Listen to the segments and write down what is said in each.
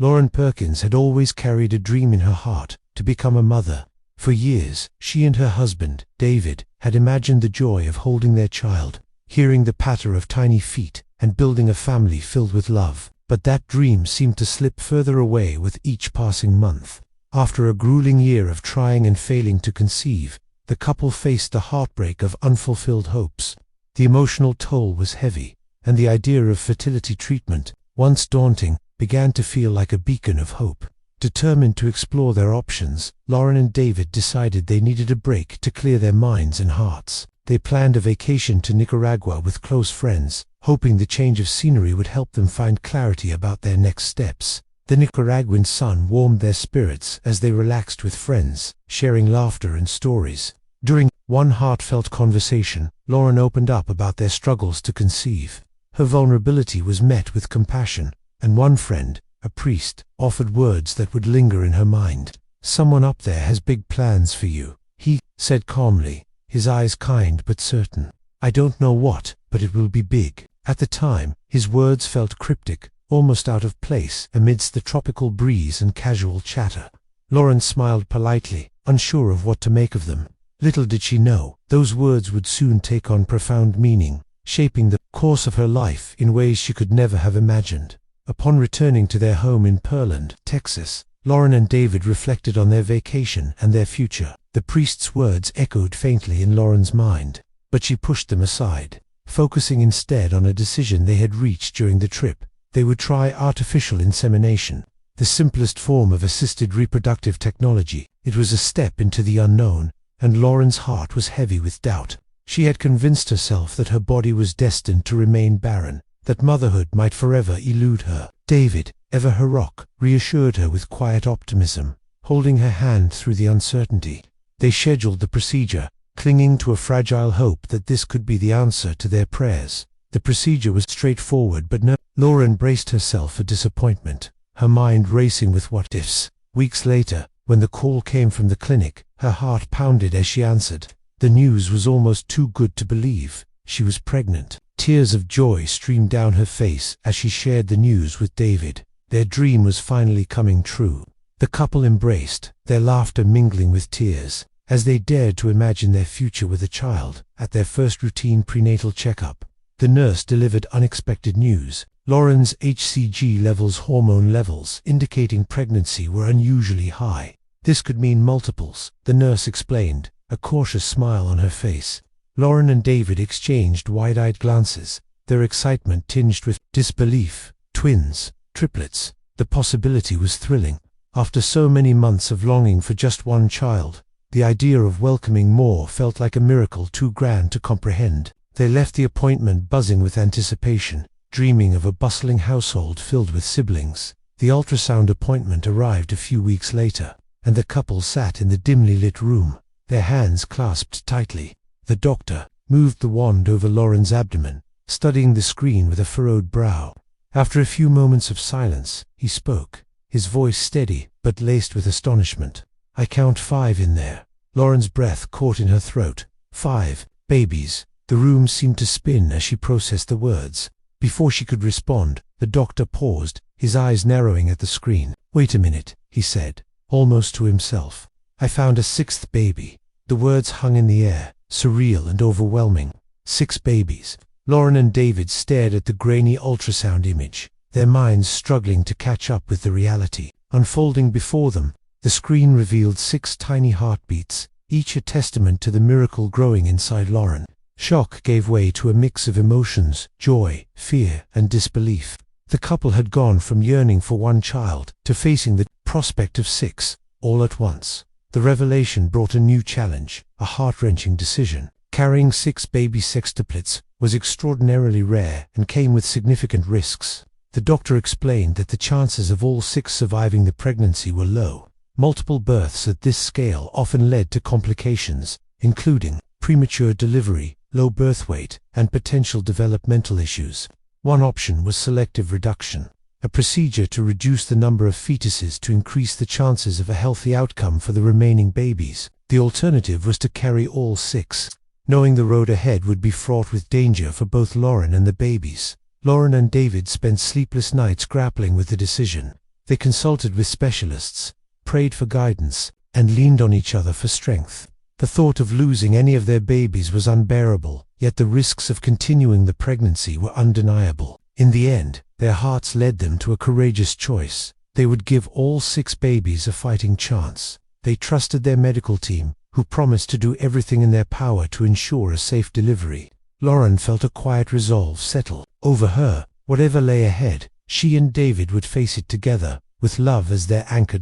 Lauren Perkins had always carried a dream in her heart, to become a mother. For years, she and her husband, David, had imagined the joy of holding their child, hearing the patter of tiny feet, and building a family filled with love. But that dream seemed to slip further away with each passing month. After a grueling year of trying and failing to conceive, the couple faced the heartbreak of unfulfilled hopes. The emotional toll was heavy, and the idea of fertility treatment, once daunting, began to feel like a beacon of hope. Determined to explore their options, Lauren and David decided they needed a break to clear their minds and hearts. They planned a vacation to Nicaragua with close friends, hoping the change of scenery would help them find clarity about their next steps. The Nicaraguan sun warmed their spirits as they relaxed with friends, sharing laughter and stories. During one heartfelt conversation, Lauren opened up about their struggles to conceive. Her vulnerability was met with compassion, and one friend, a priest, offered words that would linger in her mind. "Someone up there has big plans for you," he said calmly, his eyes kind but certain. "I don't know what, but it will be big." At the time, his words felt cryptic, almost out of place amidst the tropical breeze and casual chatter. Lauren smiled politely, unsure of what to make of them. Little did she know, those words would soon take on profound meaning, shaping the course of her life in ways she could never have imagined. Upon returning to their home in Pearland, Texas, Lauren and David reflected on their vacation and their future. The priest's words echoed faintly in Lauren's mind, but she pushed them aside, focusing instead on a decision they had reached during the trip. They would try artificial insemination, the simplest form of assisted reproductive technology. It was a step into the unknown, and Lauren's heart was heavy with doubt. She had convinced herself that her body was destined to remain barren, that motherhood might forever elude her. David, ever her rock, reassured her with quiet optimism, holding her hand through the uncertainty. They scheduled the procedure, clinging to a fragile hope that this could be the answer to their prayers. The procedure was straightforward but Lauren braced herself for disappointment, her mind racing with what-ifs. Weeks later, when the call came from the clinic, her heart pounded as she answered. The news was almost too good to believe. She was pregnant. Tears of joy streamed down her face as she shared the news with David. Their dream was finally coming true. The couple embraced, their laughter mingling with tears, as they dared to imagine their future with a child. At their first routine prenatal checkup, the nurse delivered unexpected news. Lauren's HCG hormone levels indicating pregnancy were unusually high. This could mean multiples, the nurse explained, a cautious smile on her face. Lauren and David exchanged wide-eyed glances, their excitement tinged with disbelief. Twins, triplets, the possibility was thrilling. After so many months of longing for just one child, the idea of welcoming more felt like a miracle too grand to comprehend. They left the appointment buzzing with anticipation, dreaming of a bustling household filled with siblings. The ultrasound appointment arrived a few weeks later, and the couple sat in the dimly lit room, their hands clasped tightly. The doctor moved the wand over Lauren's abdomen, studying the screen with a furrowed brow. After a few moments of silence, he spoke, his voice steady but laced with astonishment. "I count 5 in there." Lauren's breath caught in her throat. 5 babies. The room seemed to spin as she processed the words. Before she could respond, the doctor paused, his eyes narrowing at the screen. "Wait a minute," he said, almost to himself. "I found a 6th baby." The words hung in the air, surreal and overwhelming. 6 babies. Lauren and David stared at the grainy ultrasound image, their minds struggling to catch up with the reality. Unfolding before them, the screen revealed 6 tiny heartbeats, each a testament to the miracle growing inside Lauren. Shock gave way to a mix of emotions, joy, fear, and disbelief. The couple had gone from yearning for one child to facing the prospect of 6, all at once. The revelation brought a new challenge, a heart-wrenching decision. Carrying 6 baby sextuplets was extraordinarily rare and came with significant risks. The doctor explained that the chances of all 6 surviving the pregnancy were low. Multiple births at this scale often led to complications, including premature delivery, low birth weight, and potential developmental issues. One option was selective reduction, a procedure to reduce the number of fetuses to increase the chances of a healthy outcome for the remaining babies. The alternative was to carry all 6, knowing the road ahead would be fraught with danger for both Lauren and the babies. Lauren and David spent sleepless nights grappling with the decision. They consulted with specialists, prayed for guidance, and leaned on each other for strength. The thought of losing any of their babies was unbearable, yet the risks of continuing the pregnancy were undeniable. In the end, their hearts led them to a courageous choice. They would give all 6 babies a fighting chance. They trusted their medical team, who promised to do everything in their power to ensure a safe delivery. Lauren felt a quiet resolve settle over her. Whatever lay ahead, she and David would face it together, with love as their anchor.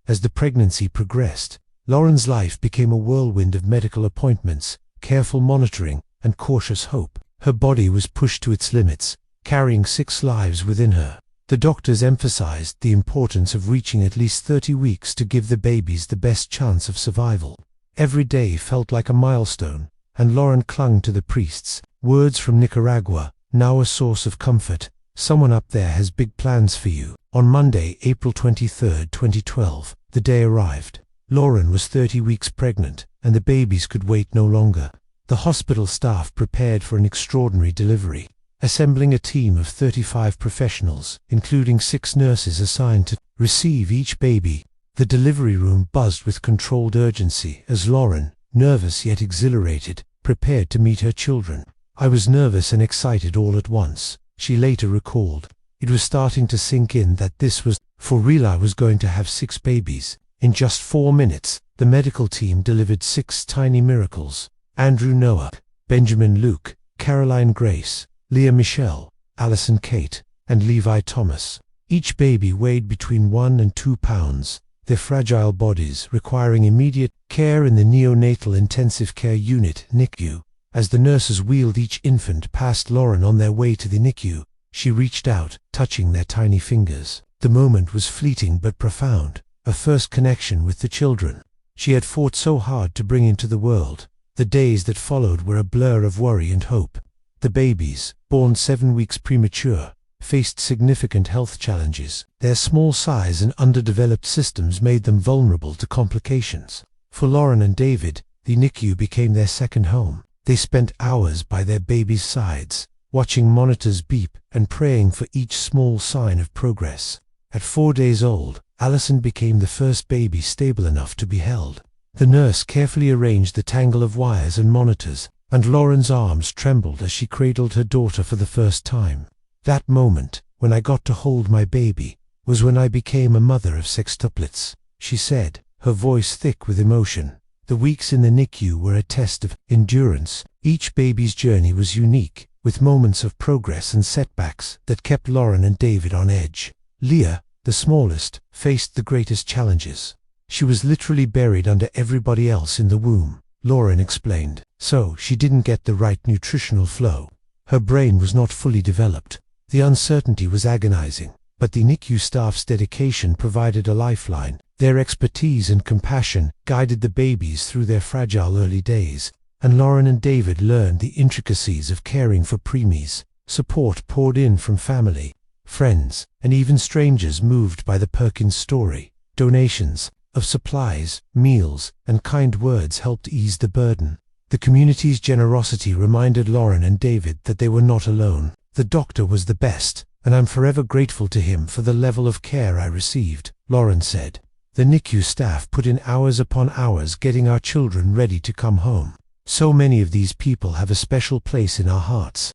As the pregnancy progressed, Lauren's life became a whirlwind of medical appointments, careful monitoring, and cautious hope. Her body was pushed to its limits, carrying 6 lives within her. The doctors emphasized the importance of reaching at least 30 weeks to give the babies the best chance of survival. Every day felt like a milestone, and Lauren clung to the priests' words from Nicaragua, now a source of comfort. Someone up there has big plans for you. On Monday, April 23, 2012, the day arrived. Lauren was 30 weeks pregnant, and the babies could wait no longer. The hospital staff prepared for an extraordinary delivery, assembling a team of 35 professionals, including 6 nurses assigned to receive each baby. The delivery room buzzed with controlled urgency as Lauren, nervous yet exhilarated, prepared to meet her children. "I was nervous and excited all at once," she later recalled. It was starting to sink in that this was for real. I was going to have 6 babies. In just 4 minutes, the medical team delivered 6 tiny miracles: Andrew Noah, Benjamin Luke, Caroline Grace, Leah Michelle, Allison Kate, and Levi Thomas. Each baby weighed between 1 and 2 pounds, their fragile bodies requiring immediate care in the neonatal intensive care unit (NICU). As the nurses wheeled each infant past Lauren on their way to the NICU, she reached out, touching their tiny fingers. The moment was fleeting but profound, a first connection with the children she had fought so hard to bring into the world. The days that followed were a blur of worry and hope. The babies, born 7 weeks premature, faced significant health challenges. Their small size and underdeveloped systems made them vulnerable to complications. For Lauren and David, the NICU became their second home. They spent hours by their babies' sides, watching monitors beep and praying for each small sign of progress. At 4 days old, Allison became the first baby stable enough to be held. The nurse carefully arranged the tangle of wires and monitors, and Lauren's arms trembled as she cradled her daughter for the first time. "That moment, when I got to hold my baby, was when I became a mother of sextuplets," she said, her voice thick with emotion. The weeks in the NICU were a test of endurance. Each baby's journey was unique, with moments of progress and setbacks that kept Lauren and David on edge. Leah, the smallest, faced the greatest challenges. She was literally buried under everybody else in the womb, Lauren explained. So she didn't get the right nutritional flow. Her brain was not fully developed. The uncertainty was agonizing, but the NICU staff's dedication provided a lifeline. Their expertise and compassion guided the babies through their fragile early days, and Lauren and David learned the intricacies of caring for preemies. Support poured in from family, friends, and even strangers moved by the Perkins story. Donations of supplies, meals, and kind words helped ease the burden. The community's generosity reminded Lauren and David that they were not alone. "The doctor was the best, and I'm forever grateful to him for the level of care I received," Lauren said. "The NICU staff put in hours upon hours getting our children ready to come home. So many of these people have a special place in our hearts."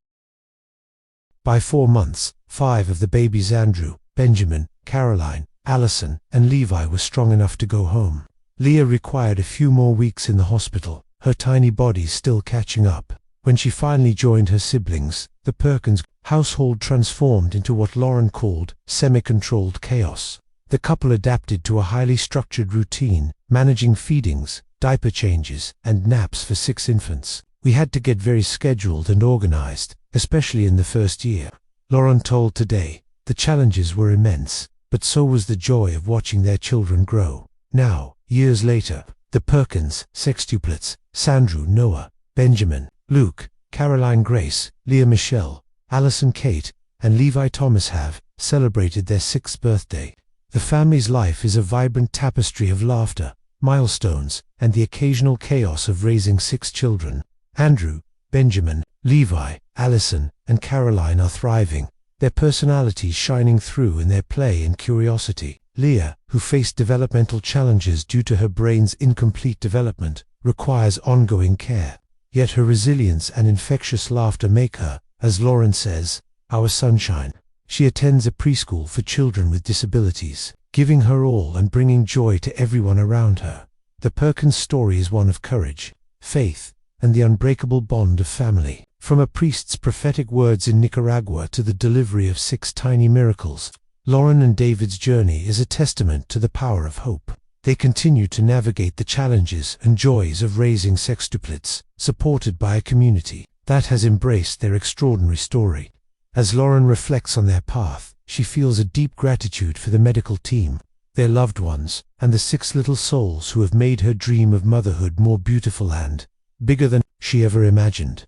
By 4 months, 5 of the babies, Andrew, Benjamin, Caroline, Allison, and Levi, were strong enough to go home. Leah required a few more weeks in the hospital, her tiny body still catching up. When she finally joined her siblings, the Perkins household transformed into what Lauren called semi-controlled chaos. The couple adapted to a highly structured routine, managing feedings, diaper changes, and naps for 6 infants. "We had to get very scheduled and organized, especially in the first year," Lauren told Today. "The challenges were immense, but so was the joy of watching their children grow." Now, years later, the Perkins Sextuplets, Sandrew Noah, Benjamin Luke, Caroline Grace, Leah Michelle, Allison Kate, and Levi Thomas have celebrated their 6th birthday. The family's life is a vibrant tapestry of laughter, milestones, and the occasional chaos of raising 6 children. Andrew, Benjamin, Levi, Allison, and Caroline are thriving, their personalities shining through in their play and curiosity. Leah, who faced developmental challenges due to her brain's incomplete development, requires ongoing care. Yet her resilience and infectious laughter make her, as Lauren says, our sunshine. She attends a preschool for children with disabilities, giving her all and bringing joy to everyone around her. The Perkins story is one of courage, faith, and the unbreakable bond of family. From a priest's prophetic words in Nicaragua to the delivery of 6 tiny miracles, Lauren and David's journey is a testament to the power of hope. They continue to navigate the challenges and joys of raising sextuplets, supported by a community that has embraced their extraordinary story. As Lauren reflects on their path, she feels a deep gratitude for the medical team, their loved ones, and the 6 little souls who have made her dream of motherhood more beautiful and bigger than she ever imagined.